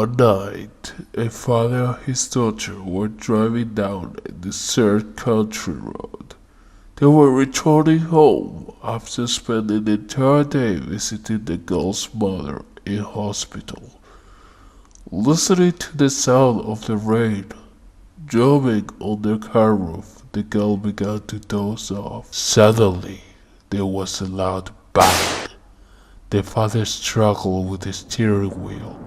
One night, a father and his daughter were driving down a desert country road. They were returning home after spending the entire day visiting the girl's mother in hospital. Listening to the sound of the rain drumming on the car roof, the girl began to doze off. Suddenly, there was a loud bang. The father struggled with the steering wheel,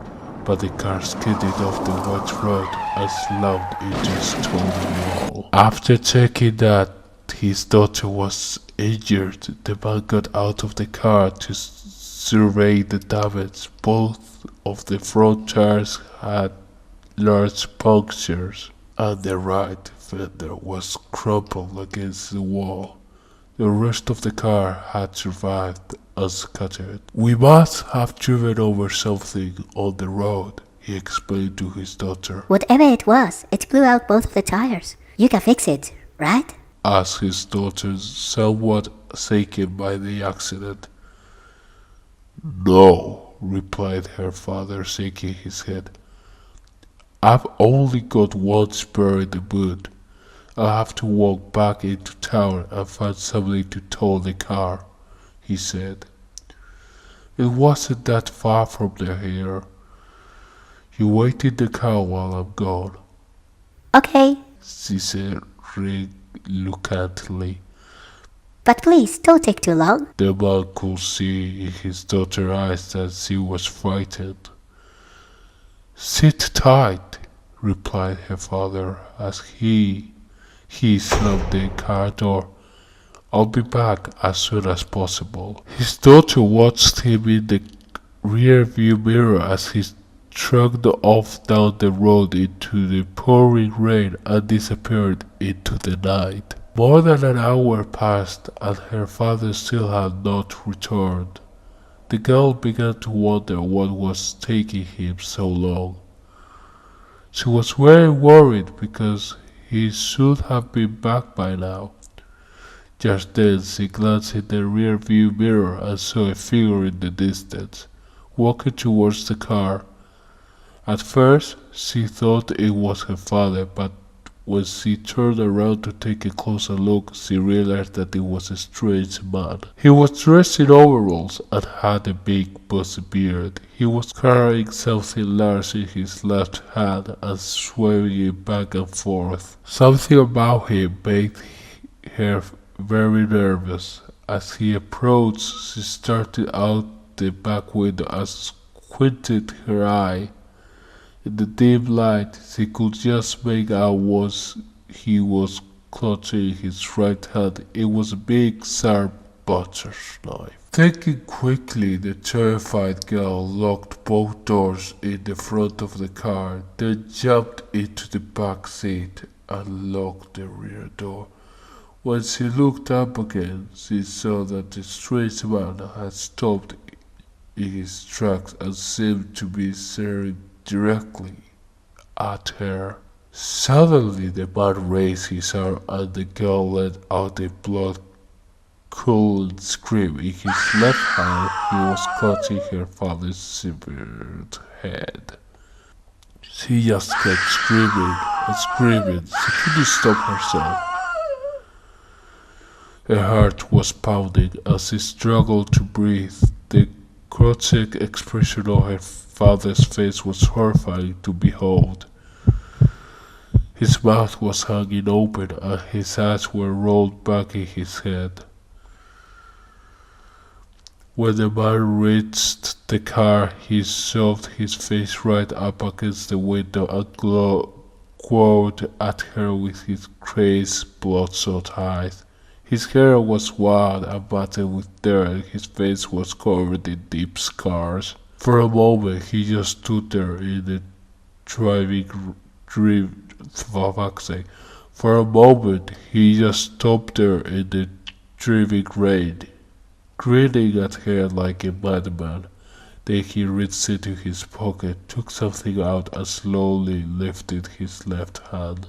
but the car skidded off the wet road and slammed into a stone wall. After checking that his daughter was injured, the man got out of the car to survey the damage. Both of the front tires had large punctures, and the right fender was crumpled against the wall. The rest of the car had survived unscattered. "We must have driven over something on the road," he explained to his daughter. "Whatever it was, it blew out both of the tires. You can fix it, right?" asked his daughter, somewhat shaken by the accident. "No," replied her father, shaking his head. "I've only got one spare in the boot. I'll have to walk back into town and find somebody to tow the car," he said. "It wasn't that far from here. You wait in the car while I'm gone," "Okay, she said reluctantly. but please don't take too long." The man could see in his daughter's eyes that she was frightened. "Sit tight," replied her father as he slammed the car door. "I'll be back as soon as possible." His daughter watched him in the rear-view mirror as he trudged off down the road into the pouring rain and disappeared into the night. More than an hour passed and her father still had not returned. The girl began to wonder what was taking him so long. She was very worried because he should have been back by now. Just then she glanced in the rear-view mirror and saw a figure in the distance, walking towards the car. At first she thought it was her father, but when she turned around to take a closer look, she realized that it was a strange man. He was dressed in overalls and had a big bushy beard. He was carrying something large in his left hand and swaying it back and forth. Something about him made her very nervous. As he approached, she started out the back window and squinted her eye. In the dim light, she could just make out what he was clutching in his right hand. It was a big, sharp butcher's knife. Thinking quickly, the terrified girl locked both doors in the front of the car, then jumped into the back seat and locked the rear door. When she looked up again, she saw that the strange man had stopped in his tracks and seemed to be staring directly at her. Suddenly the man raised his arm and the girl let out a blood-curdling scream. In his left hand he was clutching her father's severed head. She just kept screaming and screaming. She couldn't stop herself. Her heart was pounding as she struggled to breathe. The grotesque expression on her father's face was horrifying to behold. His mouth was hanging open and his eyes were rolled back in his head. When the man reached the car, he shoved his face right up against the window and glowered at her with his crazed, bloodshot eyes. His hair was wild and matted with dirt and his face was covered in deep scars. For a moment he just stood there in the For a moment he just stopped there in the driving rain, grinning at her like a madman. Then he reached into his pocket, took something out and slowly lifted his left hand.